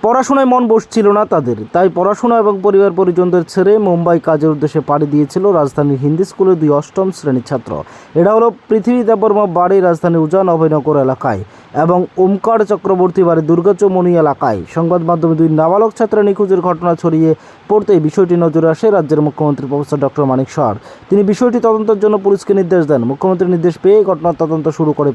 পড়াশোনায় মন বসছিল না তাদের, তাই পড়াশোনা এবং পরিবার পরিজনদের ছেড়ে মুম্বাই কাজের উদ্দেশ্যে পাড়ি দিয়েছিল রাজধানীর হিন্দি স্কুলের 2 অষ্টম শ্রেণীর ছাত্র। এটা হলো পৃথিবী দেববর্মা বাড়ি রাজধানীর উজান অভয়নগর এলাকায় এবং ওমকার চক্রবর্তী বাড়ি দুর্গাচৌমনি এলাকায়। সংবাদ মাধ্যমে 2 নাবালক ছাত্র নিখোঁজের ঘটনা ছড়িয়ে পড়তেই বিষয়টি নজরে আসে রাজ্যের মুখ্যমন্ত্রী প্রফেসর ডক্টর মানিক সাহা। তিনি বিষয়টি তদন্তের জন্য পুলিশকে নির্দেশ দেন। মুখ্যমন্ত্রীর নির্দেশ পেয়ে ঘটনার তদন্ত শুরু করে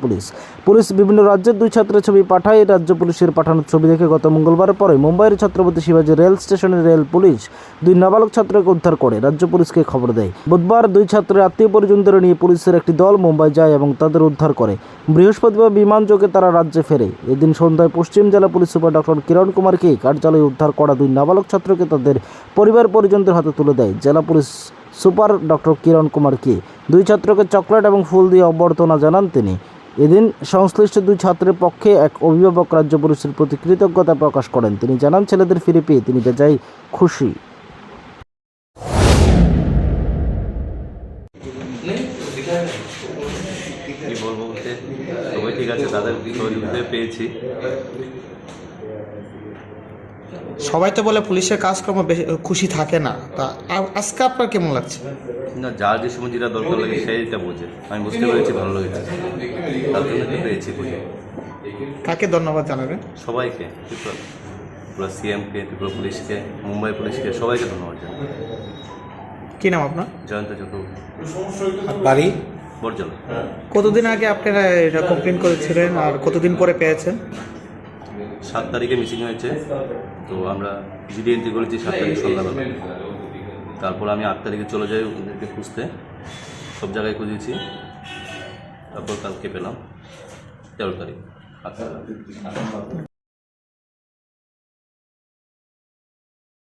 পুলিশ বিভিন্ন রাজ্যের 2 ছাত্রের ছবি পাঠায়। রাজ্য পুলিশের পাঠানোর ছবি দেখে গত মঙ্গলবার পরে মুম্বাইয়ের ছত্রপতি শিবাজী রেল স্টেশনের রেল পুলিশ 2 নাবালক ছাত্রকে উদ্ধার করে রাজ্য পুলিশকে খবর দেয়। বুধবার 2 ছাত্রের আত্মীয় পরিজনদের নিয়ে পুলিশের একটি দল মুম্বাই যায় এবং তাদের উদ্ধার করে। বৃহস্পতিবার বিমানযোগে তারা রাজ্যে ফেরে। এদিন সন্ধ্যায় পশ্চিম জেলা পুলিশ সুপার ডক্টর কিরণ কুমারকে কার্যালয়ে উদ্ধার করা 2 নাবালক ছাত্রকে তাদের পরিবার পরিজনদের হাতে তুলে দেয় জেলা পুলিশ সুপার ডক্টর কিরণ কুমারকে। 2 ছাত্রকে চকলেট এবং ফুল দিয়ে অভ্যর্থনা জানান তিনি। এদিন সংশ্লিষ্ট 2 ছাত্রের পক্ষে এক অভিভাবক রাজ্য পুলিশের প্রতি কৃতজ্ঞতা প্রকাশ করেন। তিনি জানান, ছেলেদের ফিরে পেয়ে তিনি বেজায় খুশি। কি বলবো বলতে সবাই ঠিক আছে, তাদের সহযোগিতা পেয়েছি। সবাই তো বলে পুলিশের কাজকর্ম খুশি থাকে না, তা আজকে আপনার কেমন লাগছে? না, যার যে সময় যেটা দরকার লাগে সেইটা বোঝে। আমি বুঝতে পেরেছি, ভালো লেগেছে, তার জন্য তো পেয়েছি খুশি। কাকে ধন্যবাদ জানাবেন? সবাইকে, পুরো সিএমকে, ত্রিপুরা পুলিশকে, মুম্বাই পুলিশকে, সবাইকে ধন্যবাদ জানাই। কি নাম আপনার? জয়ন্ত চক্রবর্তী, বাড়ি বর্জলা। কতদিন আগে আপনারা এটা কমপ্লেন করেছিলেন আর কতদিন পরে পেয়েছেন? 7 তারিখে মিসিং হয়েছে, তো আমরা জিডি এন্ট্রি করেছি 7 তারিখ সন্ধ্যাবেলা। তারপর আমি 8 তারিখে চলে যাই ওদেরকে খুঁজতে, সব জায়গায় খুঁজেছি। তারপর কালকে পেলাম 13 তারিখ।